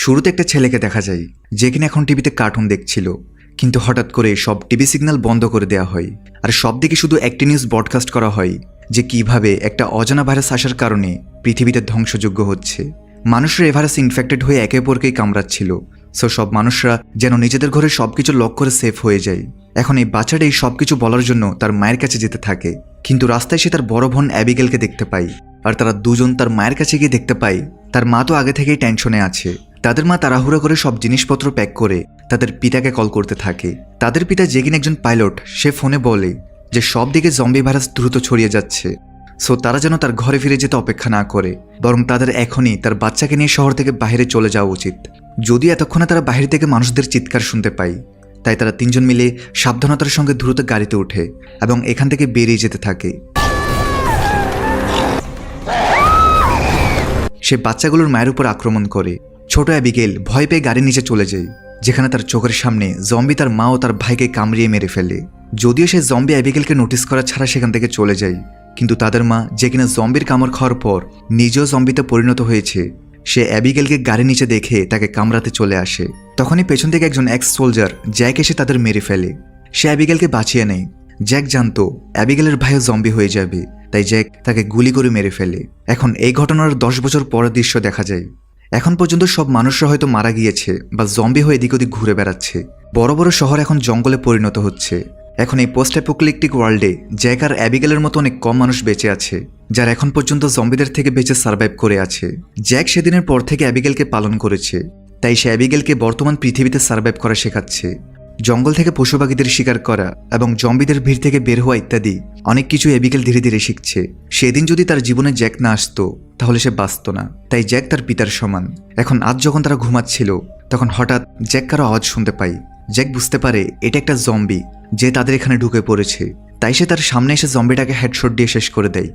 শুরুতে একটা ছেলেকে দেখা যায় যে কিনা এখন টিভিতে কার্টুন দেখছিল, কিন্তু হঠাৎ করে সব টিভি সিগন্যাল বন্ধ করে দেওয়া হয় আর সব দিকে শুধু একটি নিউজ ব্রডকাস্ট করা হয় যে কিভাবে একটা অজানা ভাইরাস আসার কারণে পৃথিবীতে ধ্বংসযোগ্য হচ্ছে। মানুষরা এ ভাইরাস ইনফেক্টেড হয়ে একে অপরকেই কামড়াচ্ছিল। সো সব মানুষরা যেন নিজেদের ঘরে সবকিছু লক করে সেফ হয়ে যায়। এখন এই বাচ্চাটা এই সবকিছু বলার জন্য তার মায়ের কাছে যেতে থাকে, কিন্তু রাস্তায় সে তার বড় বোন অ্যাবিগেলকে দেখতে পায়। আর তারা দুজন তার মায়ের কাছে গিয়ে দেখতে পায় তার মা তো আগে থেকেই টেনশনে আছে। তাদের মা তাড়াহুড়া করে সব জিনিসপত্র প্যাক করে তাদের পিতাকে কল করতে থাকে। তাদের পিতা যে কিনা একজন পাইলট, সে ফোনে বলে যে সব দিকে জম্বি ভাইরাস দ্রুত ছড়িয়ে যাচ্ছে। সো তারা যেন তার ঘরে ফিরে যেতে অপেক্ষা না করে, বরং তাদের এখনই তার বাচ্চাকে নিয়ে শহর থেকে বাইরে চলে যাওয়া উচিত। যদিও এতক্ষণে তারা বাইরে থেকে মানুষদের চিৎকার শুনতে পায়, তাই তারা তিনজন মিলে সাবধানতার সঙ্গে দ্রুত গাড়িতে ওঠে এবং এখান থেকে বেরিয়ে যেতে থাকে। সে বাচ্চাগুলোর মায়ের উপর আক্রমণ করে। ছোট অ্যাবিগেল ভয় পেয়ে গাড়ির নিচে চলে যায়, যেখানে তার চোখের সামনে জম্বি তার মা ও তার ভাইকে কামড়িয়ে মেরে ফেলে। যদিও সে জম্বি অ্যাবিগেলকে নোটিস করা ছাড়া সেখান থেকে চলে যায়, কিন্তু তাদের মা যে কিনা জম্বির কামড় খাওয়ার পর নিজেও জম্বিতে পরিণত হয়েছে, সে অ্যাবিগেলকে গাড়ির নিচে দেখে তাকে কামড়াতে চলে আসে। তখনই পেছন থেকে একজন এক্স সোলজার জ্যাক এসে তাদের মেরে ফেলে। সে অ্যাবিগেলকে বাঁচিয়ে নেয়। জ্যাক জানতো অ্যাবিগেলের ভাইও জম্বি হয়ে যাবে, তাই জ্যাক তাকে গুলি করে মেরে ফেলে। এখন এই ঘটনার 10 বছর পরের দৃশ্য দেখা যায়। এখন পর্যন্ত সব মানুষরা হয়তো মারা গিয়েছে বা জম্বি হয়ে এদিক ওদিক ঘুরে বেড়াচ্ছে। বড় বড় শহর এখন জঙ্গলে পরিণত হচ্ছে। এখন এই পোস্ট অ্যাপোক্যালিপটিক ওয়ার্ল্ডে জ্যাক আর অ্যাবিগেলের মতো অনেক কম মানুষ বেঁচে আছে, যারা এখন পর্যন্ত জম্বিদের থেকে বেঁচে সার্ভাইভ করে আছে। জ্যাক সেদিনের পর থেকে অ্যাবিগেলকে পালন করেছে, তাই সে অ্যাবিগেলকে বর্তমান পৃথিবীতে সার্ভাইভ করা শেখাচ্ছে। জঙ্গল থেকে পশু পাখিদের শিকার করা এবং জম্বিদের ভিড় থেকে বের হওয়া ইত্যাদি অনেক কিছু অ্যাবিগেল ধীরে ধীরে শিখছে। সেদিন যদি তার জীবনে জ্যাক না আসতো তাহলে সে বাঁচত না, তাই জ্যাক তার পিতার সমান। এখন আজ যখন তারা ঘুমাচ্ছিল, তখন হঠাৎ জ্যাক কারো আওয়াজ শুনতে পায়। জ্যাক বুঝতে পারে এটা একটা জম্বি যে তাদের এখানে ঢুকে পড়েছে, তাই সে তার সামনে এসে জম্বিটাকে হেডশট দিয়ে শেষ করে দেয়।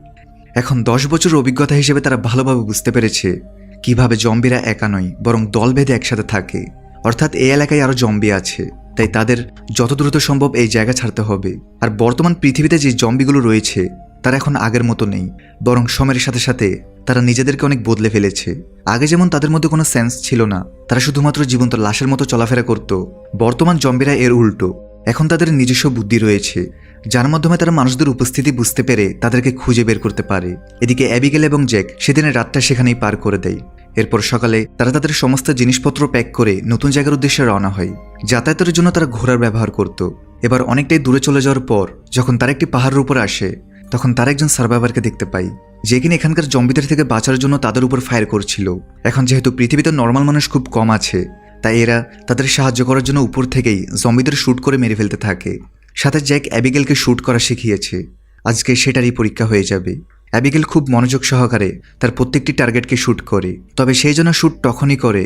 এখন 10 বছর অভিজ্ঞতা হিসেবে তারা ভালোভাবে বুঝতে পেরেছে কিভাবে জম্বিরা একা নয় বরং দল বেঁধে একসাথে থাকে। অর্থাৎ এই এলাকায় আরো জম্বি আছে, তাই তাদের যত দ্রুত সম্ভব এই জায়গা ছাড়তে হবে। আর বর্তমান পৃথিবীতে যে জম্বিগুলো রয়েছে তারা এখন আগের মতো নেই, বরং সময়ের সাথে সাথে তারা নিজেদেরকে অনেক বদলে ফেলেছে। আগে যেমন তাদের মধ্যে কোনো সেন্স ছিল না, তারা শুধুমাত্র জীবন্ত লাশের মতো চলাফেরা করত, বর্তমান জম্বিরা এর উল্টো। এখন তাদের নিজস্ব বুদ্ধি রয়েছে, যার মাধ্যমে তারা মানুষদের উপস্থিতি বুঝতে পেরে তাদেরকে খুঁজে বের করতে পারে। এদিকে অ্যাবিগেল এবং জ্যাক সেদিনের রাতটা সেখানেই পার করে দেয়। এরপর সকালে তারা তাদের সমস্ত জিনিসপত্র প্যাক করে নতুন জায়গার উদ্দেশ্যে রওনা হয়। যাতায়াতের জন্য তারা ঘোড়ার ব্যবহার করত। এবার অনেকটাই দূরে চলে যাওয়ার পর যখন তারা একটি পাহাড়ের উপর আসে, তখন তারা একজন সার্ভাইভারকে দেখতে পায়, যে কিনা এখানকার জম্বিদের থেকে বাঁচার জন্য তাদের উপর ফায়ার করছিল। এখন যেহেতু পৃথিবীতে নর্মাল মানুষ খুব কম আছে, তাই এরা তাদের সাহায্য করার জন্য উপর থেকেই জম্বিদের শ্যুট করে মেরে ফেলতে থাকে। সাথে জ্যাক অ্যাবিগেলকে শ্যুট করা শিখিয়েছে। আজকে সেটারই পরীক্ষা হয়ে যাবে। অ্যাবিগেল খুব মনোযোগ সহকারে তার প্রত্যেকটি টার্গেটকে শ্যুট করে, তবে সেই জন্য শ্যুট তখনই করে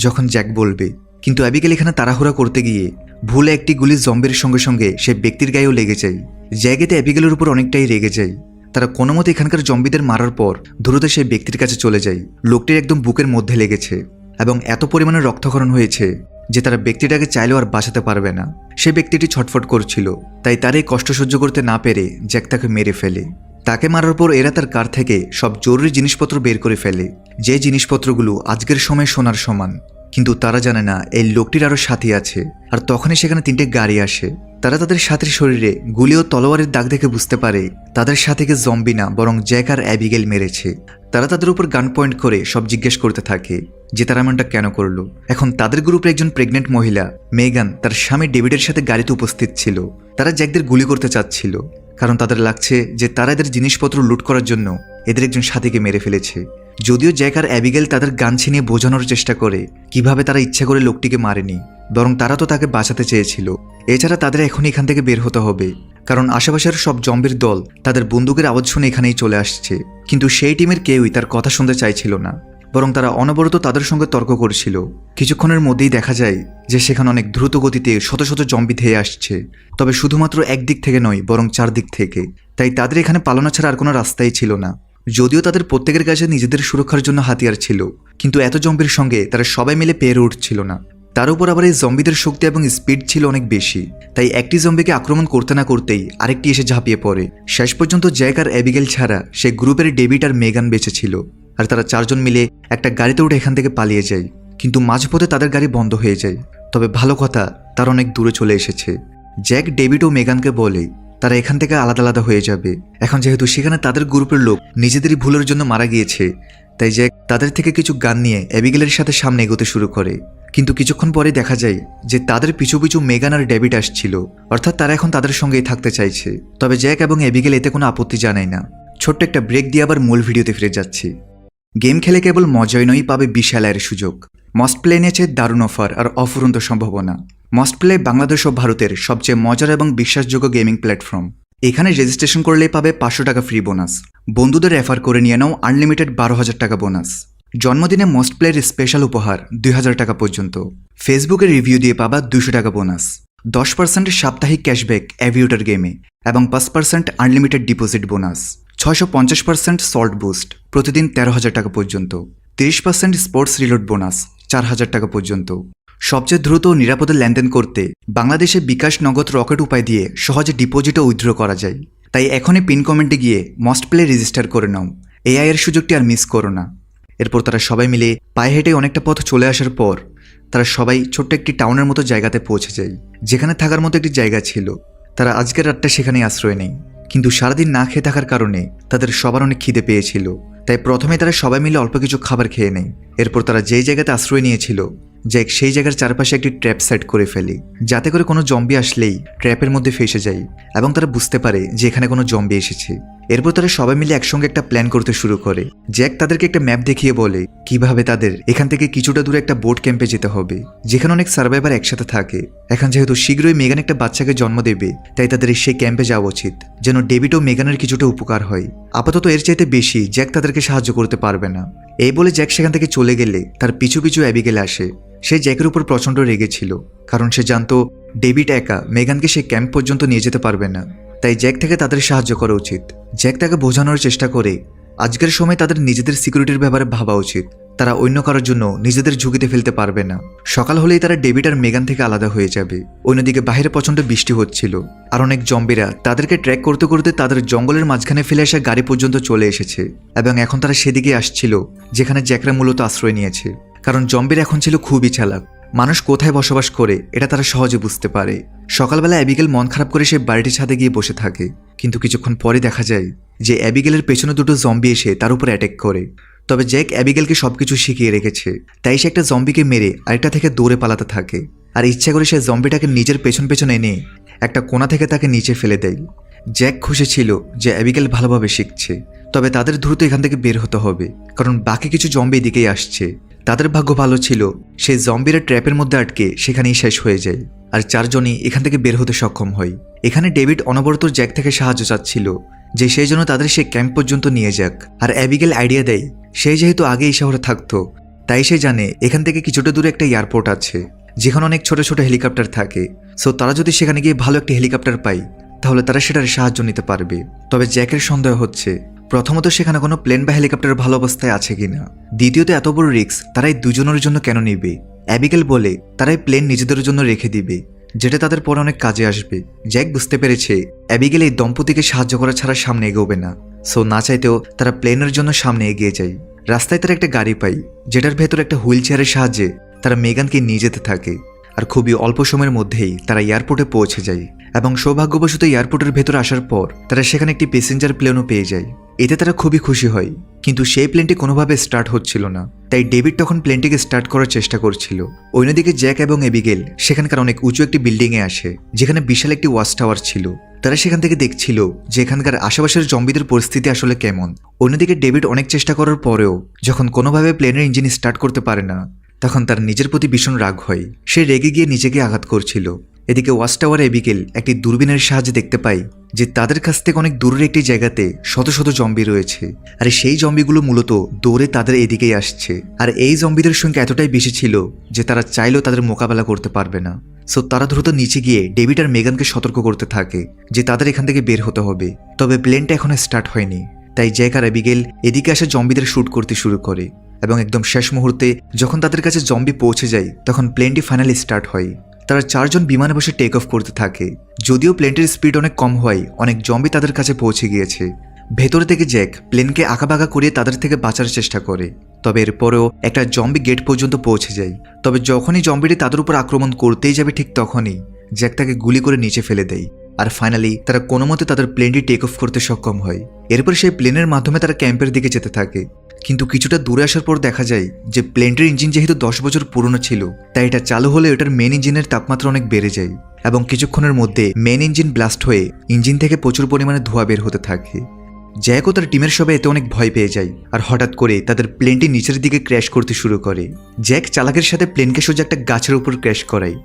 যখন জ্যাক বলবে। কিন্তু অ্যাবিগেল এখানে তাড়াহুড়া করতে গিয়ে ভুলে একটি গুলি জম্বির সঙ্গে সঙ্গে সে ব্যক্তির গায়েও লেগে যায়। জ্যাক এতে অ্যাবিগেলের উপর অনেকটাই রেগে যায়। তারা কোনো মতে এখানকার জম্বিদের মারার পর দ্রুত সেই ব্যক্তির কাছে চলে যায়। লোকটির একদম বুকের মধ্যে লেগেছে এবং এত পরিমাণে রক্তক্ষরণ হয়েছে যে তারা ব্যক্তিটাকে চাইলেও আর বাঁচাতে পারবে না। সে ব্যক্তিটি ছটফট করছিল, তাই তার এই কষ্ট সহ্য করতে না পেরে জ্যাক তাকে মেরে ফেলে। তাকে মারার পর এরা তার কার থেকে সব জরুরি জিনিসপত্র বের করে ফেলে, যে জিনিসপত্রগুলো আজকের সময় সোনার সমান। কিন্তু তারা জানে না এই লোকটির আরও সাথী আছে। আর তখনই সেখানে 3টে গাড়ি আসে। তারা তাদের সাথীর শরীরে গুলি ও তলোয়ারের দাগ দেখে বুঝতে পারে তাদের সাথীকে জম্বি না বরং জ্যাক আর অ্যাবিগেল মেরেছে। তারা তাদের উপর গান পয়েন্ট করে সব জিজ্ঞেস করতে থাকে যে তারা এমনটা কেন করলো। এখন তাদের গ্রুপে একজন প্রেগনেন্ট মহিলা মেগান তার স্বামী ডেভিডের সাথে গাড়িতে উপস্থিত ছিল। তারা জ্যাকদের গুলি করতে চাচ্ছিল, কারণ তাদের লাগছে যে তারা এদের জিনিসপত্র লুট করার জন্য এদের একজন সাথীকে মেরে ফেলেছে। যদিও জ্যাক আর অ্যাবিগেল তাদের গান ছিনিয়ে বোঝানোর চেষ্টা করে কিভাবে তারা ইচ্ছা করে লোকটিকে মারেনি, বরং তারা তো তাকে বাঁচাতে চেয়েছিল। এছাড়া তাদের এখনই এখান থেকে বের হতে হবে, কারণ আশেপাশের সব জম্বির দল তাদের বন্দুকের আওয়াজ শুনে এখানেই চলে আসছে। কিন্তু সেই টিমের কেউই তার কথা শুনতে চাইছিল না, বরং তারা অনবরত তাদের সঙ্গে তর্ক করছিল। কিছুক্ষণের মধ্যেই দেখা যায় যে সেখানে অনেক দ্রুত গতিতে শত শত জম্বি ধেয়ে আসছে, তবে শুধুমাত্র একদিক থেকে নয় বরং 4 দিক থেকে। তাই তাদের এখানে পালানো ছাড়া আর কোনো রাস্তাই ছিল না। যদিও তাদের প্রত্যেকের কাছে নিজেদের সুরক্ষার জন্য হাতিয়ার ছিল, কিন্তু এত জম্বির সঙ্গে তারা সবাই মিলে পেরে উঠছিল না। তার উপর আবার এই জম্বিদের শক্তি এবং স্পিড ছিল অনেক বেশি, তাই একটি জম্বিকে আক্রমণ করতে না করতেই আরেকটি এসে ঝাঁপিয়ে পড়ে। শেষ পর্যন্ত জ্যাক আর অ্যাবিগেল ছাড়া সে গ্রুপের ডেভিড আর মেগান বেঁচে ছিল, আর তারা 4জন মিলে একটা গাড়িতে উঠে এখান থেকে পালিয়ে যায়। কিন্তু মাঝপথে তাদের গাড়ি বন্ধ হয়ে যায়। তবে ভালো কথা, তারা অনেক দূরে চলে এসেছে। জ্যাক, ডেভিড ও মেগানকে বলে তারা এখান থেকে আলাদা আলাদা হয়ে যাবে। এখন যেহেতু সেখানে তাদের গ্রুপের লোক নিজেদেরই ভুলের জন্য মারা গিয়েছে, তাই জ্যাক তাদের থেকে কিছু গান নিয়ে অ্যাবিগেলের সাথে সামনে এগোতে শুরু করে। কিন্তু কিছুক্ষণ পরে দেখা যায় যে তাদের পিছু পিছু মেগান আর ডেভিড আসছিল, অর্থাৎ তারা এখন তাদের সঙ্গেই থাকতে চাইছে। তবে জ্যাক এবং অ্যাবিগেল এতে কোনো আপত্তি জানায় না। ছোট্ট একটা ব্রেক দিয়ে আবার মূল ভিডিওতে ফিরে যাচ্ছি। গেম খেলে কেবল মজাই নয়, পাবে বিশাল আয়ের সুযোগ। মস্ট প্লে নিয়েছে দারুণ অফার আর অফুরন্ত সম্ভাবনা। মস্ট প্লে বাংলাদেশ ও ভারতের সবচেয়ে মজার এবং বিশ্বাসযোগ্য গেমিং প্ল্যাটফর্ম। এখানে রেজিস্ট্রেশন করলেই পাবে 500 টাকা ফ্রি বোনাস। বন্ধুদের রেফার করে নিয়ে নাও আনলিমিটেড 12,000 টাকা বোনাস। জন্মদিনে মস্ট প্লের স্পেশাল উপহার 2,000 টাকা পর্যন্ত। ফেসবুকে রিভিউ দিয়ে পাবা 200 টাকা বোনাস। 10% সাপ্তাহিক ক্যাশব্যাক অ্যাভিয়েটর গেমে এবং 5% unlimited deposit bonus. 650% salt boost প্রতিদিন 13,000 টাকা পর্যন্ত। 30% স্পোর্টস রিলোড বোনাস 4,000 টাকা পর্যন্ত। সবচেয়ে দ্রুত ও নিরাপদে লেনদেন করতে বাংলাদেশে বিকাশ, নগদ, রকেট উপায় দিয়ে সহজে ডিপোজিট ও উইথড্র করা যায়। তাই এখনই পিন কমেন্টে গিয়ে মস্ট প্লে রেজিস্টার করে নাও। এআই এর সুযোগটি আর মিস করো না। এরপর তারা সবাই মিলে পায়ে হেঁটে অনেকটা পথ চলে আসার পর তারা সবাই ছোট্ট একটি টাউনের মতো জায়গাতে পৌঁছে যায়, যেখানে থাকার মতো একটি জায়গা ছিল। তারা আজকের রাতটা সেখানেই আশ্রয় নেয়। কিন্তু সারাদিন না খেয়ে থাকার কারণে তাদের সবার অনেক খিদে পেয়েছিল। তাই প্রথমে তারা সবাই মিলে অল্প কিছু খাবার খেয়ে নেয়। এরপর তারা যেই জায়গাতে আশ্রয় নিয়েছিল, জ্যাক সেই জায়গার চারপাশে একটি ট্র্যাপ সেট করে ফেলে, যাতে করে কোনো জম্বি আসলেই ট্র্যাপের মধ্যে ফেসে যায় এবং তারা বুঝতে পারে যে এখানে কোনো জম্বি এসেছে। এরপর তারা সবাই মিলে একসঙ্গে একটা প্ল্যান করতে শুরু করে। জ্যাক তাদেরকে একটা ম্যাপ দেখিয়ে বলে কিভাবে তাদের এখান থেকে কিছুটা দূরে একটা বোট ক্যাম্পে যেতে হবে, যেখানে অনেক সার্ভাইভার একসাথে থাকে। এখন যেহেতু শীঘ্রই মেগান একটা বাচ্চাকে জন্ম দেবে, তাই তাদের সেই ক্যাম্পে যাওয়া উচিত, যেন ডেভিড ও মেগানের কিছুটা উপকার হয়। আপাতত এর চাইতে বেশি জ্যাক তাদেরকে সাহায্য করতে পারবে না। এই বলে জ্যাক সেখান থেকে চলে গেলে তার পিছু পিছু অ্যাবিগেল আসে। সে জ্যাকের উপর প্রচণ্ড রেগেছিল, কারণ সে জানতো ডেভিড একা মেগানকে সে ক্যাম্প পর্যন্ত নিয়ে যেতে পারবে না। তাই জ্যাক থেকে তাদের সাহায্য করা উচিত। জ্যাক তাকে বোঝানোর চেষ্টা করে আজকের সময় তাদের নিজেদের সিকিউরিটির ব্যাপারে ভাবা উচিত। তারা অন্য কারোর জন্য নিজেদের ঝুঁকিতে ফেলতে পারবে না। সকাল হলেই তারা ডেভিড আর মেগান থেকে আলাদা হয়ে যাবে। অন্যদিকে বাইরে প্রচণ্ড বৃষ্টি হচ্ছিল আর অনেক জম্বিরা তাদেরকে ট্র্যাক করতে করতে তাদের জঙ্গলের মাঝখানে ফেলে আসা গাড়ি পর্যন্ত চলে এসেছে এবং এখন তারা সেদিকে আসছিল যেখানে জ্যাকরা মূলত আশ্রয় নিয়েছে। কারণ জম্বির এখন ছিল খুবই চালাক। মানুষ কোথায় বসবাস করে এটা তারা সহজে বুঝতে পারে। সকালবেলা অ্যাবিগেল মন খারাপ করে সে বাড়িটির ছাদে গিয়ে বসে থাকে, কিন্তু কিছুক্ষণ পরে দেখা যায় যে অ্যাবিগেলের পেছনে দুটো জম্বি এসে তার উপর অ্যাটাক করে। তবে জ্যাক অ্যাবিগেলকে সবকিছু শিখিয়ে রেখেছে, তাই সে একটা জম্বিকে মেরে আরেকটা থেকে দৌড়ে পালাতে থাকে আর ইচ্ছা করে সে জম্বিটাকে নিজের পেছন পেছন এনে একটা কোণা থেকে তাকে নিচে ফেলে দেয়। জ্যাক খুশি ছিল যে অ্যাবিগেল ভালোভাবে শিখছে, তবে তাদের দ্রুত এখান থেকে বের হতে হবে, কারণ বাকি কিছু জম্বি দিকেই আসছে। তাদের ভাগ্য ভালো ছিল সেই জম্বিরা ট্র্যাপের মধ্যে আটকে সেখানেই শেষ হয়ে যায় আর চারজনই এখান থেকে বের হতে সক্ষম হয়। এখানে ডেভিড অনবরত জ্যাক থেকে সাহায্য চাচ্ছিল যে সেই জন্য তাদের সে ক্যাম্প পর্যন্ত নিয়ে যাক। আর অ্যাবিগেল আইডিয়া দেয় সে যেহেতু আগে এই শহরে থাকতো, তাই সে জানে এখান থেকে কিছুটা দূরে একটা এয়ারপোর্ট আছে যেখানে অনেক ছোট ছোট হেলিকপ্টার থাকে। সো তারা যদি সেখানে গিয়ে ভালো একটা হেলিকপ্টার পায় তাহলে তারা সেটার সাহায্য নিতে পারবে। তবে জ্যাকের সন্দেহ হচ্ছে প্রথমত সেখানে কোনো প্লেন বা হেলিকপ্টার ভালো অবস্থায় আছে কিনা, দ্বিতীয়ত এত বড় রিস্ক তারাই দুজনের জন্য কেন নেবে। অ্যাবিগেল বলে তারাই প্লেন নিজেদের জন্য রেখে দিবে, যেটা তাদের পরে অনেক কাজে আসবে। জ্যাক বুঝতে পেরেছে অ্যাবিগেল এই দম্পতিকে সাহায্য করা ছাড়া সামনে এগোবে না। সো না চাইতেও তারা প্লেনের জন্য সামনে এগিয়ে যায়। রাস্তায় তারা একটা গাড়ি পায় যেটার ভেতর একটা হুইল চেয়ারের সাহায্যে তারা মেগানকে নিয়ে যেতে থাকে আর খুবই অল্প সময়ের মধ্যেই তারা এয়ারপোর্টে পৌঁছে যায় এবং সৌভাগ্যবশত এয়ারপোর্টের ভেতরে আসার পর তারা সেখানে একটি প্যাসেঞ্জার প্লেনও পেয়ে যায়। এতে তারা খুবই খুশি হয়, কিন্তু সেই প্লেনটি কোনোভাবে স্টার্ট হচ্ছিল না। তাই ডেভিড তখন প্লেনটিকে স্টার্ট করার চেষ্টা করছিল। অন্যদিকে জ্যাক এবং অ্যাবিগেল সেখানকার অনেক উঁচু একটি বিল্ডিংয়ে আসে যেখানে বিশাল একটি ওয়াচ টাওয়ার ছিল। তারা সেখান থেকে দেখছিল যে এখানকার আশেপাশের জম্বিদের পরিস্থিতি আসলে কেমন। অন্যদিকে ডেভিড অনেক চেষ্টা করার পরেও যখন কোনোভাবে প্লেনের ইঞ্জিন স্টার্ট করতে পারে না, তখন তার নিজের প্রতি ভীষণ রাগ হয়। সে রেগে গিয়ে নিজেকে আঘাত করছিল। এদিকে ওয়াচ টাওয়ার অ্যাবিগেল একটি দূরবীনের সাহায্যে দেখতে পায় যে তাদের কাছ থেকে অনেক দূরের একটি জায়গাতে শত শত জম্বি রয়েছে আর সেই জম্বিগুলো মূলত দৌড়ে তাদের এদিকেই আসছে। আর এই জম্বিদের সংখ্যা এতটাই বেশি ছিল যে তারা চাইলেও তাদের মোকাবেলা করতে পারবে না। সো তারা দ্রুত নিচে গিয়ে ডেভিড আর মেগানকে সতর্ক করতে থাকে যে তাদের এখান থেকে বের হতে হবে। তবে প্লেনটা এখনো স্টার্ট হয়নি, তাই জ্যাক আর অ্যাবিগেল এদিকে আসে জম্বিদের শুট করতে শুরু করে এবং একদম শেষ মুহূর্তে যখন তাদের কাছে জম্বি পৌঁছে যায় তখন প্লেনটি ফাইনালি স্টার্ট হয়। তারা চারজন বিমানে বসে টেক অফ করতে থাকে। যদিও প্লেনটির স্পিড অনেক কম হয়, অনেক জম্বি তাদের কাছে পৌঁছে গিয়েছে। ভেতর থেকে জ্যাক প্লেনকে আঁকাবাঁকা করিয়ে তাদের থেকে বাঁচার চেষ্টা করে, তবে এরপরেও একটা জম্বি গেট পর্যন্ত পৌঁছে যায়। তবে যখনই জম্বিটি তাদের উপর আক্রমণ করতেই যাবে ঠিক তখনই জ্যাক তাকে গুলি করে নিচে ফেলে দেয়। আর ফাইনালি তারা কোনো মতে তাদের প্লেনটি টেক অফ করতে সক্ষম হয়। এরপর সেই প্লেনের মাধ্যমে তারা ক্যাম্পের দিকে যেতে থাকে। কিন্তু কিছুটা দূরে আসার পর দেখা যায় যে প্লেনটির ইঞ্জিন যেহেতু 10 বছর পুরনো ছিল, তাই এটা চালু হলে এটার মেন ইঞ্জিনের তাপমাত্রা অনেক বেড়ে যায় এবং কিছুক্ষণের মধ্যে মেন ইঞ্জিন ব্লাস্ট হয়ে ইঞ্জিন থেকে প্রচুর পরিমাণে ধোঁয়া বের হতে থাকে। জ্যাক ও তার টিমের সবাই এতে অনেক ভয় পেয়ে যায় আর হঠাৎ করে তাদের প্লেনটি নিচের দিকে ক্র্যাশ করতে শুরু করে। জ্যাক চালাকের সাথে প্লেনকে সোজা একটা গাছের উপর ক্র্যাশ করায়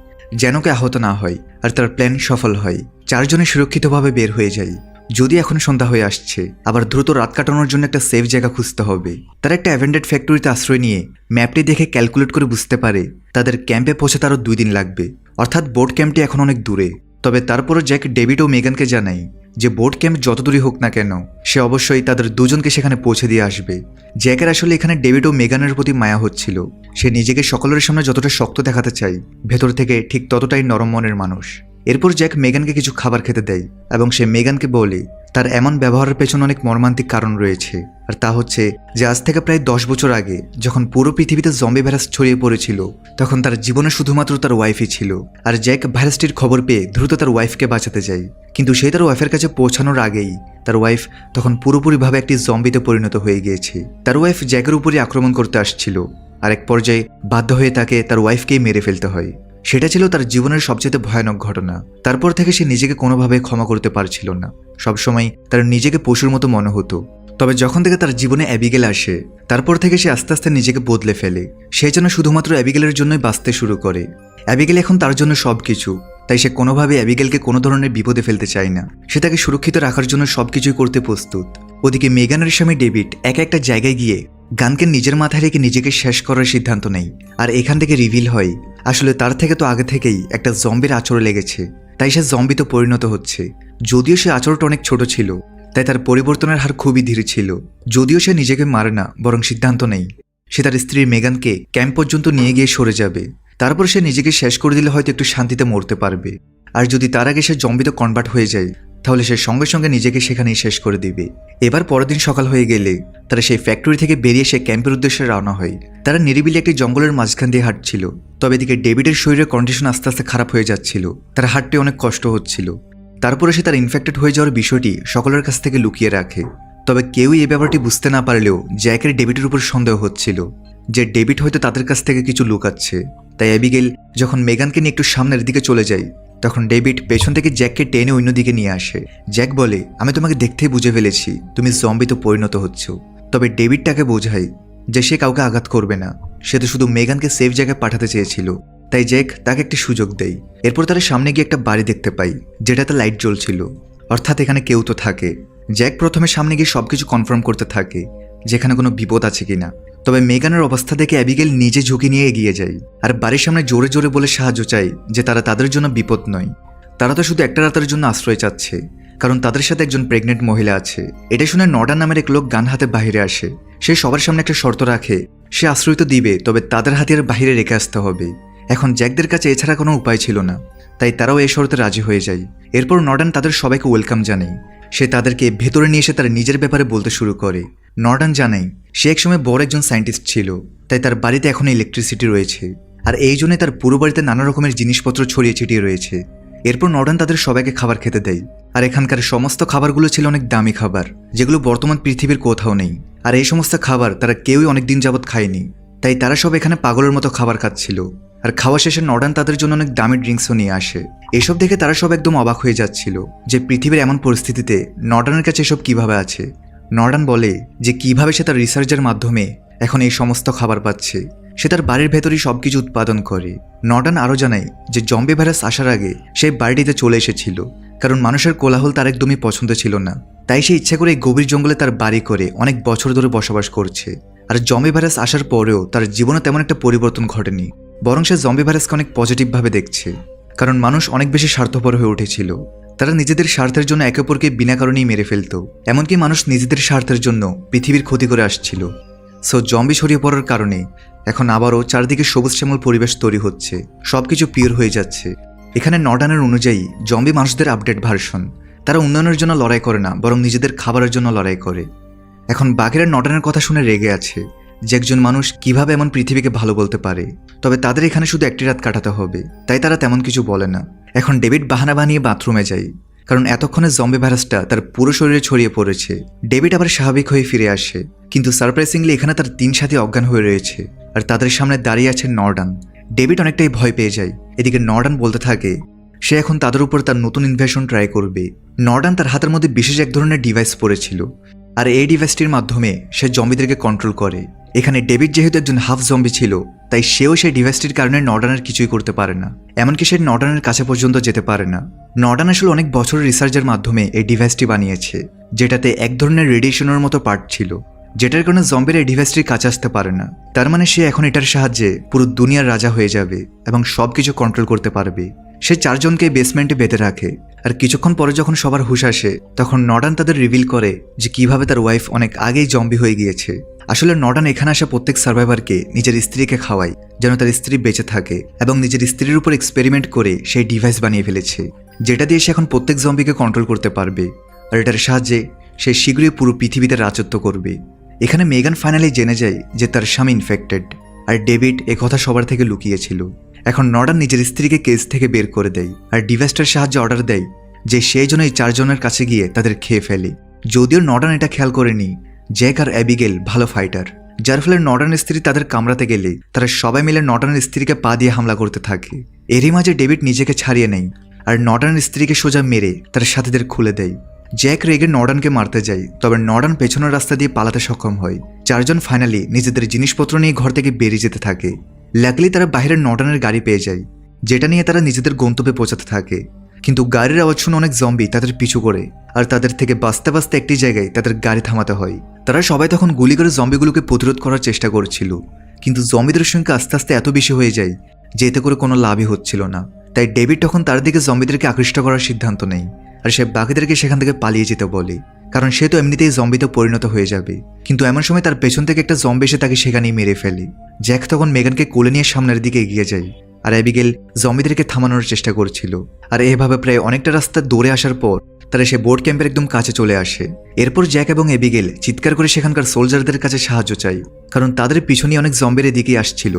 যেন কে আহত না হয়, আর তার প্ল্যান সফল হয়। 4 জনে সুরক্ষিতভাবে বের হয়ে যায়। যদি এখন সন্ধ্যা হয়ে আসছে, আবার দ্রুত রাত কাটানোর জন্য একটা সেফ জায়গা খুঁজতে হবে। তারা একটা অ্যাভেন্ডেড ফ্যাক্টরিতে আশ্রয় নিয়ে ম্যাপটি দেখে ক্যালকুলেট করে বুঝতে পারে তাদের ক্যাম্পে পৌঁছাতে আরও 2 দিন লাগবে, অর্থাৎ বোট ক্যাম্পটি এখন অনেক দূরে। তবে তারপরও জ্যাক ডেভিড ও মেগানকে জানায় যে বোট ক্যাম্প যত দূরই হোক না কেন সে অবশ্যই তাদের দুজনকে সেখানে পৌঁছে দিয়ে আসবে। জ্যাকের আসলে এখানে ডেভিড ও মেগানের প্রতি মায়া হচ্ছিল। সে নিজেকে সকলের সামনে যতটা শক্ত দেখাতে চায়, ভেতর থেকে ঠিক ততটাই নরম মনের মানুষ। এরপর জ্যাক মেগানকে কিছু খাবার খেতে দেয় এবং সে মেগানকে বলে তার এমন ব্যবহারের পেছনে অনেক মর্মান্তিক কারণ রয়েছে, আর তা হচ্ছে যে আজ থেকে প্রায় 10 বছর আগে যখন পুরো পৃথিবীতে জম্বি ভাইরাস ছড়িয়ে পড়েছিল, তখন তার জীবনে শুধুমাত্র তার ওয়াইফই ছিল। আর জ্যাক ভাইরাসটির খবর পেয়ে দ্রুত তার ওয়াইফকে বাঁচাতে যায়, কিন্তু সে তার ওয়াইফের কাছে পৌঁছানোর আগেই তার ওয়াইফ তখন পুরোপুরিভাবে একটি জম্বিতে পরিণত হয়ে গিয়েছে। তার ওয়াইফ জ্যাকের উপরই আক্রমণ করতে আসছিল, আর এক পর্যায়ে বাধ্য হয়ে তাকে তার ওয়াইফকেই মেরে ফেলতে হয়। সেটা ছিল তার জীবনের সবচেয়ে ভয়ানক ঘটনা। তারপর থেকে সে নিজেকে কোনোভাবে ক্ষমা করতে পারছিল না। সবসময় তার নিজেকে পশুর মতো মনে হতো। তবে যখন থেকে তার জীবনে অ্যাবিগেল আসে, তারপর থেকে সে আস্তে আস্তে নিজেকে বদলে ফেলে। সে যেন শুধুমাত্র অ্যাবিগেলের জন্যই বাঁচতে শুরু করে। অ্যাবিগেল এখন তার জন্য সবকিছু, তাই সে কোনোভাবে অ্যাবিগেলকে কোনো ধরনের বিপদে ফেলতে চায় না। সে তাকে সুরক্ষিত রাখার জন্য সবকিছুই করতে প্রস্তুত। ওদিকে মেগানের স্বামী ডেভিড একা একটা জায়গায় গিয়ে গানকে নিজের মাথায় রেখে নিজেকে শেষ করার সিদ্ধান্ত নেয়। আর এখান থেকে রিভিল হয় আসলে তার থেকে তো আগে থেকেই একটা জম্বির আচরণ লেগেছে, তাই সে জম্বিতে পরিণত হচ্ছে। যদিও সে আচরণটা অনেক ছোট ছিল, তাই তার পরিবর্তনের হার খুবই ধীরে ছিল। যদিও সে নিজেকে মারে না, বরং সিদ্ধান্ত নেয় সে তার স্ত্রী মেগানকে ক্যাম্প পর্যন্ত নিয়ে গিয়ে সরে যাবে। তারপর সে নিজেকে শেষ করে দিলে হয়তো একটু শান্তিতে মরতে পারবে। আর যদি তার আগে সে জম্বিতে কনভার্ট হয়ে যায়, তাহলে সে সঙ্গে সঙ্গে নিজেকে সেখানেই শেষ করে দিবে। এবার পরের দিন সকাল হয়ে গেলে তারা সেই ফ্যাক্টরি থেকে বেরিয়ে সে ক্যাম্পের উদ্দেশ্যে রওনা হয়। তারা নিরিবিলি একটি জঙ্গলের মাঝখান দিয়ে হাঁটছিল। তবে এদিকে ডেভিডের শরীরের কন্ডিশন আস্তে আস্তে খারাপ হয়ে যাচ্ছিল। তার হাঁটতে অনেক কষ্ট হচ্ছিল। তারপরে সে তার ইনফেক্টেড হয়ে যাওয়ার বিষয়টি সকলের কাছ থেকে লুকিয়ে রাখে। তবে কেউই এই ব্যাপারটি বুঝতে না পারলেও জ্যাকের ডেভিডের উপর সন্দেহ হচ্ছিল যে ডেভিড হয়তো তাদের কাছ থেকে কিছু লুকাচ্ছে। তাই অ্যাবিগেল যখন মেগানকে নিয়ে একটু সামনের দিকে চলে যায়, তখন ডেভিড পেছন থেকে জ্যাককে টেনে অন্যদিকে নিয়ে আসে। জ্যাক বলে, আমি তোমাকে দেখতেই বুঝে ফেলেছি তুমি জম্বিতে পরিণত হচ্ছ। তবে ডেভিড তাকে বোঝায় যে সে কাউকে আঘাত করবে না, সে তো শুধু মেগানকে সেফ জায়গায় পাঠাতে চেয়েছিল। তাই জ্যাক তাকে একটি সুযোগ দেয়। এরপর তারা সামনে গিয়ে একটা বাড়ি দেখতে পাই যেটাতে লাইট জ্বলছিল, অর্থাৎ এখানে কেউ তো থাকে। জ্যাক প্রথমে সামনে গিয়ে সবকিছু কনফার্ম করতে থাকে যেখানে কোনো বিপদ আছে কিনা। তবে মেগানের অবস্থা দেখে অ্যাবিগেল নিজে ঝুঁকি নিয়ে এগিয়ে যায় আর বাড়ির সামনে জোরে জোরে বলে সাহায্য চায় যে তারা তাদের জন্য বিপদ নয়, তারা তো শুধু একটা রাতের জন্য আশ্রয় চাচ্ছে, কারণ তাদের সাথে একজন প্রেগনেন্ট মহিলা আছে। এটা শুনে নর্ডান নামের এক লোক গান হাতে বাইরে আসে। সে সবার সামনে একটা শর্ত রাখে, সে আশ্রয় তো দিবে, তবে তাদের হাতিয়ার বাইরে রেখে আসতে হবে। এখন জ্যাকদের কাছে এছাড়া কোনো উপায় ছিল না, তাই তারাও এই শর্তে রাজি হয়ে যায়। এরপর নর্ডান তাদের সবাইকে ওয়েলকাম জানায়। সে তাদেরকে ভেতরে নিয়ে এসে তার নিজের ব্যাপারে বলতে শুরু করে। নর্ডান জানায় সে একসময় বড় একজন সায়েন্টিস্ট ছিল, তাই তার বাড়িতে এখন ইলেকট্রিসিটি রয়েছে, আর এই জন্যই তার পুরো বাড়িতে নানা রকমের জিনিসপত্র ছড়িয়ে ছিটিয়ে রয়েছে। এরপর নর্ডান তাদের সবাইকে খাবার খেতে দেয়, আর এখানকার সমস্ত খাবারগুলো ছিল অনেক দামি খাবার যেগুলো বর্তমান পৃথিবীর কোথাও নেই। আর এই সমস্ত খাবার তারা কেউই অনেকদিন যাবৎ খায়নি, তাই তারা সব এখানে পাগলের মতো খাবার খাচ্ছিল। আর খাওয়া শেষে নর্ডান তাদের জন্য অনেক দামি ড্রিঙ্কসও নিয়ে আসে। এসব দেখে তারা সব একদম অবাক হয়ে যাচ্ছিল যে পৃথিবীর এমন পরিস্থিতিতে নর্ডানের কাছে এসব কিভাবে আছে। নর্ডান বলে যে কিভাবে সে তার রিসার্চের মাধ্যমে এখন এই সমস্ত খাবার পাচ্ছে। সে তার বাড়ির ভেতরেই সবকিছু উৎপাদন করে। নর্ডান আরও জানায় যে জম্বি ভাইরাস আসার আগে সে বাড়িটিতে চলে এসেছিল, কারণ মানুষের কোলাহল তার একদমই পছন্দ ছিল না। তাই সে ইচ্ছা করে এই গভীর জঙ্গলে তার বাড়ি করে অনেক বছর ধরে বসবাস করছে। আর জম্বি ভাইরাস আসার পরেও তার জীবনে তেমন একটা পরিবর্তন ঘটেনি, বরং সে জম্বি ভাইরাসকে অনেক পজিটিভভাবে দেখছে, কারণ মানুষ অনেক বেশি স্বার্থপর হয়ে উঠেছিল। তারা নিজেদের স্বার্থের জন্য একে অপরকে বিনা কারণেই মেরে ফেলত। এমনকি মানুষ নিজেদের স্বার্থের জন্য পৃথিবীর ক্ষতি করে আসছিল। সো জম্বি ছড়িয়ে পড়ার কারণে এখন আবারও চারদিকে সবুজ শ্যামল পরিবেশ তৈরি হচ্ছে, সবকিছু পিওর হয়ে যাচ্ছে। এখানে নর্ডানের অনুযায়ী জম্বি মানুষদের আপডেট ভার্সন। তারা উন্নয়নের জন্য লড়াই করে না, বরং নিজেদের খাবারের জন্য লড়াই করে। এখন বাঘেরা নর্ডানের কথা শুনে রেগে আছে, যে একজন মানুষ কিভাবে এমন পৃথিবীকে ভালো বলতে পারে, তবে তাদের এখানে শুধু একটি রাত কাটাতে হবে, তাই তারা তেমন কিছু বলে না। এখন ডেভিড বাহানা বানিয়ে বাথরুমে যায়, কারণ এতক্ষণে জম্বি ভাইরাসটা তার পুরো শরীরে ছড়িয়ে পড়েছে। ডেভিড আবার স্বাভাবিক হয়ে ফিরে আসে, কিন্তু সারপ্রাইজিংলি এখানে তার 3 সাথী অজ্ঞান হয়ে রয়েছে, আর তাদের সামনে দাঁড়িয়ে আছে নর্ডান। ডেভিড অনেকটাই ভয় পেয়ে যায়। এদিকে নর্ডান বলতে থাকে সে এখন তাদের উপর তার নতুন ইনভেশন ট্রাই করবে। নর্ডান তার হাতের মধ্যে বিশেষ এক ধরনের ডিভাইস পড়েছিল, আর এই ডিভাইসটির মাধ্যমে সে জম্বিদেরকে কন্ট্রোল করে। এখানে ডেভিড যেহেতু একজন হাফ জম্বি ছিল, তাই সেও সেই ডিভাইসটির কারণে নর্ডানের কিছুই করতে পারে না, এমনকি সে নর্ডানের কাছে পর্যন্ত যেতে পারে না। নর্ডান আসলে অনেক বছরের রিসার্চের মাধ্যমে এই ডিভাইসটি বানিয়েছে, যেটাতে এক ধরনের রেডিয়েশনের মতো পার্ট ছিল, যেটার কারণে জম্বির এই ডিভাইসটির কাছে আসতে পারে না। তার মানে সে এখন এটার সাহায্যে পুরো দুনিয়ার রাজা হয়ে যাবে এবং সবকিছু কন্ট্রোল করতে পারবে। সে 4 জনকে বেসমেন্টে বেঁধে রাখে, আর কিছুক্ষণ পরে যখন সবার হুঁশ আসে, তখন নর্ডান তাদের রিভিল করে যে কিভাবে তার ওয়াইফ অনেক আগেই জম্বি হয়ে গিয়েছে। আসলে নর্ডান এখানে আসা প্রত্যেক সার্ভাইভারকে নিজের স্ত্রীকে খাওয়ায়, যেন তার স্ত্রী বেঁচে থাকে, এবং নিজের স্ত্রীর উপর এক্সপেরিমেন্ট করে সেই ডিভাইস বানিয়ে ফেলেছে, যেটা দিয়ে সে এখন প্রত্যেক জম্বিকে কন্ট্রোল করতে পারবে, আর এটার সাহায্যে সে শীঘ্রই পুরো পৃথিবীতে রাজত্ব করবে। এখানে মেগান ফাইনালি জেনে যায় যে তার স্বামী ইনফেক্টেড, আর ডেভিড একথা সবার থেকে লুকিয়েছিল। এখন নর্ডান নিজের স্ত্রীকে কেস থেকে বের করে দেয়, আর ডিভাইসটার সাহায্যে অর্ডার দেয় যে সেই জন্য এই 4 জনের কাছে গিয়ে তাদের খেয়ে ফেলে। যদিও নর্ডান এটা খেয়াল করেনি জ্যাক আর অ্যাবিগেল ভালো ফাইটার, যার ফলে নর্ডানের স্ত্রী তাদের কামড়াতে গেলে তারা সবাই মিলে নর্ডানের স্ত্রীকে পা দিয়ে হামলা করতে থাকে। এরই মাঝে ডেভিড নিজেকে ছাড়িয়ে নেয়, আর নর্ডানের স্ত্রীকে সোজা মেরে তার সাথীদের খুলে দেয়। জ্যাক রেগে নর্ডানকে মারতে যায়, তবে নর্ডান পেছনের রাস্তা দিয়ে পালাতে সক্ষম হয়। 4 জন ফাইনালি নিজেদের জিনিসপত্র নিয়ে ঘর থেকে বেরিয়ে যেতে থাকে। লাকলি তারা বাইরের নর্ডানের গাড়ি পেয়ে যায়, যেটা নিয়ে তারা নিজেদের গন্তব্যে পৌঁছাতে থাকে। কিন্তু গাড়ির আওয়াজ শুনে অনেক জম্বি তাদের পিছু করে, আর তাদের থেকে বাঁচতে বাঁচতে একটি জায়গায় তাদের গাড়ি থামাতে হয়। তারা সবাই তখন গুলি করে জম্বিগুলোকে প্রতিরোধ করার চেষ্টা করছিল, কিন্তু জম্বিদের সংখ্যা আস্তে আস্তে এত বেশি হয়ে যায় যে এতে করে কোনো লাভই হচ্ছিল না। তাই ডেভিড তখন তার দিকে জম্বিদেরকে আকৃষ্ট করার সিদ্ধান্ত নেয়, আর সে বাকিদেরকে সেখান থেকে পালিয়ে যেতে বলে, কারণ সে তো এমনিতেই জম্বিতে পরিণত হয়ে যাবে। কিন্তু এমন সময় তার পেছন থেকে একটা জম্বি এসে তাকে সেখানেই মেরে ফেলে। জ্যাক তখন মেগানকে কোলে নিয়ে সামনের দিকে এগিয়ে যায়, আর অ্যাবিগেল জম্বিদেরকে থামানোর চেষ্টা করছিল। আর এভাবে প্রায় অনেকটা রাস্তা দৌড়ে আসার পর তারা সে বোট ক্যাম্পের একদম কাছে চলে আসে। এরপর জ্যাক এবং অ্যাবিগেল চিৎকার করে সেখানকার সোলজারদের কাছে সাহায্য চায়, কারণ তাদের পিছনে অনেক জম্বির দিকে আসছিল।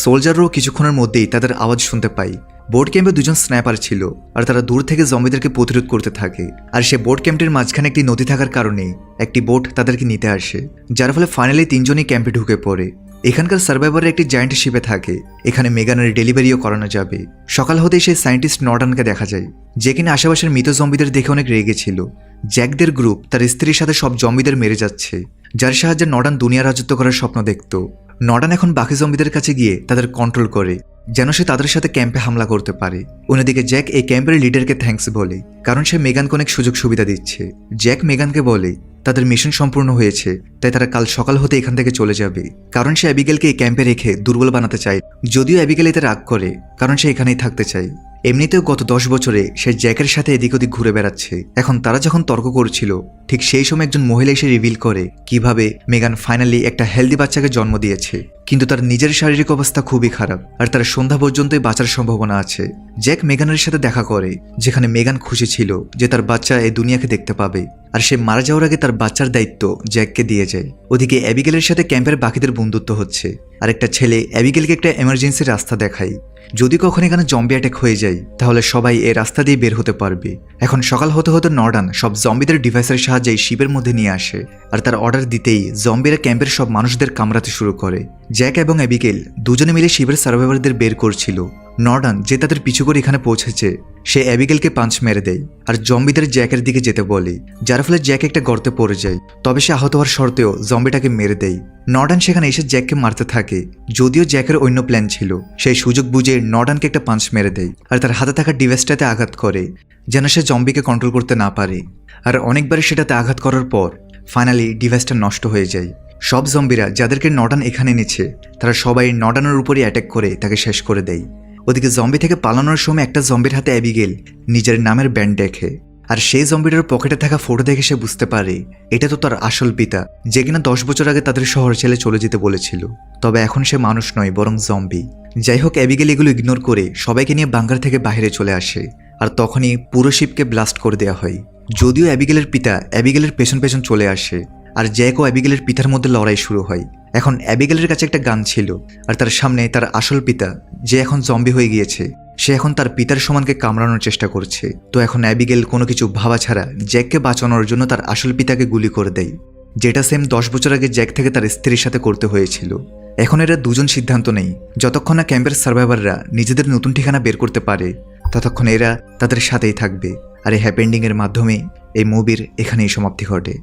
সোলজাররাও কিছুক্ষণের মধ্যেই তাদের আওয়াজ শুনতে পায়। বোট ক্যাম্পে 2 জন স্নাইপার ছিল, আর তারা দূর থেকে জম্বিদেরকে প্রতিরোধ করতে থাকে। আর সে বোট ক্যাম্পটির মাঝখানে একটি নদী থাকার কারণে একটি বোট তাদেরকে নিতে আসে, যার ফলে ফাইনালি 3 জনই ক্যাম্পে ঢুকে পড়ে। এখানকার সার্ভাইভারের একটি জায়ান্ট শিপে থাকে, এখানে মেগানের ডেলিভারিও করানো যাবে। সকাল হতেই সেই সায়েন্টিস্ট নর্ডানকে দেখা যায়, যে কিনা আশেপাশের মৃত জম্বিদের দেখে অনেক রেগে ছিল। জ্যাকদের গ্রুপ তার স্ত্রীর সাথে সব জম্বিদের মেরে যাচ্ছে, যার সাহায্যে নর্ডান দুনিয়া রাজত্ব করার স্বপ্ন দেখত। নর্ডান এখন বাকি জম্বিদের কাছে গিয়ে তাদের কন্ট্রোল করে, যেন সে তাদের সাথে ক্যাম্পে হামলা করতে পারে। অন্যদিকে জ্যাক এই ক্যাম্পের লিডারকে থ্যাঙ্কস বলে, কারণ সে মেগানকে অনেক সুযোগ সুবিধা দিচ্ছে। জ্যাক মেগানকে বলে তাদের মিশন সম্পূর্ণ হয়েছে, তাই তারা কাল সকাল হতে এখান থেকে চলে যাবে, কারণ সে অ্যাবিগেলকে এই ক্যাম্পে রেখে দুর্বল বানাতে চায়। যদিও অ্যাবিগেল এতে রাগ করে, কারণ সে এখানেই থাকতে চায়। এমনিতেও গত 10 বছরে সে জ্যাকের সাথে এদিক ওদিক ঘুরে বেড়াচ্ছে। এখন তারা যখন তর্ক করছিল, ঠিক সেই সময় একজন মহিলা এসে রিভিল করে কিভাবে মেগান ফাইনালি একটা হেলদি বাচ্চাকে জন্ম দিয়েছে, কিন্তু তার নিজের শারীরিক অবস্থা খুবই খারাপ, আর তার সন্ধ্যা পর্যন্তই বাঁচার সম্ভাবনা আছে। জ্যাক মেগানের সাথে দেখা করে, যেখানে মেগান খুশি ছিল যে তার বাচ্চা এই দুনিয়াকে দেখতে পাবে, আর সে মারা যাওয়ার আগে তার বাচ্চার দায়িত্ব জ্যাককে দিয়ে যায়। ওদিকে অ্যাবিগেলের সাথে ক্যাম্পের বাকিদের বন্ধুত্ব হচ্ছে, আর একটা ছেলে অ্যাবিগেলকে একটা এমার্জেন্সি রাস্তা দেখায়। যদি কখনো এখানে জম্বি অ্যাটাক হয়ে যায়, তাহলে সবাই এই রাস্তা দিয়ে বের হতে পারবে। এখন সকাল হতে হতে নর্ডান সব জম্বিদের ডিভাইসের সাহায্যে শিপের মধ্যে নিয়ে আসে, আর তার অর্ডার দিতেই জম্বিরা ক্যাম্পের সব মানুষদের কামড়াতে শুরু করে। জ্যাক এবং অ্যাবিগেল দুজনে মিলে শিপের সার্ভাইভারদের বের করছিল। নর্ডান যে তাদের পিছু করে এখানে পৌঁছেছে, সে অ্যাবিগেলকে পাঞ্চ মেরে দেয়, আর জম্বিদের জ্যাকের দিকে যেতে বলে, যার ফলে জ্যাক একটা গর্তে পড়ে যায়। তবে সে আহত হওয়ার শর্তেও জম্বিটাকে মেরে দেয়। নর্ডান সেখানে এসে জ্যাককে মারতে থাকে, যদিও জ্যাকের অন্য প্ল্যান ছিল। সেই সুযোগ বুঝে নর্ডানকে একটা পাঞ্চ মেরে দেয়, আর তার হাতে থাকা ডিভাইসটাতে আঘাত করে, যেন সে জম্বিকে কন্ট্রোল করতে না পারে। আর অনেকবার সেটাতে আঘাত করার পর ফাইনালি ডিভাইসটা নষ্ট হয়ে যায়। সব জম্বিরা যাদেরকে নর্ডান এখানে এনেছে, তারা সবাই নর্ডানের উপরই অ্যাটাক করে তাকে শেষ করে দেয়। ওদিকে জম্বি থেকে পালানোর সময় একটা জম্বির হাতে অ্যাবিগেল নিজের নামের ব্যান্ড দেখে, আর সেই জম্বিটার পকেটে থাকা ফটো দেখে সে বুঝতে পারে এটা তো তার আসল পিতা, যে কিনা 10 বছর আগে তাদের শহর ছেড়ে চলে যেতে বলেছিল। তবে এখন সে মানুষ নয়, বরং জম্বি। যাই হোক, অ্যাবিগেল এগুলো ইগনোর করে সবাইকে নিয়ে বাংকার থেকে বাইরে চলে আসে, আর তখনই পুরো শিপকে ব্লাস্ট করে দেওয়া হয়। যদিও অ্যাবিগেলের পিতা অ্যাবিগেলের পেছন পেছন চলে আসে, আর জ্যাক ও অ্যাবিগেলের পিতার মধ্যে লড়াই শুরু হয়। এখন অ্যাবিগেলের কাছে একটা গান ছিল, আর তার সামনে তার আসল পিতা, যে এখন জম্বি হয়ে গিয়েছে, সে এখন তার পিতার সমানকে কামড়ানোর চেষ্টা করছে। তো এখন অ্যাবিগেল কোনো কিছু ভাবা ছাড়া জ্যাককে বাঁচানোর জন্য তার আসল পিতাকে গুলি করে দেয়, যেটা সেম 10 বছর আগে জ্যাক থেকে তার স্ত্রীর সাথে করতে হয়েছিল। এখন এরা দুজন সিদ্ধান্ত নেই, যতক্ষণ না ক্যাম্পের সার্ভাইভাররা নিজেদের নতুন ঠিকানা বের করতে পারে ততক্ষণ এরা তাদের সাথেই থাকবে। আর এই হ্যাপি এন্ডিংয়ের মাধ্যমে এই মুভির এখানেই সমাপ্তি ঘটে।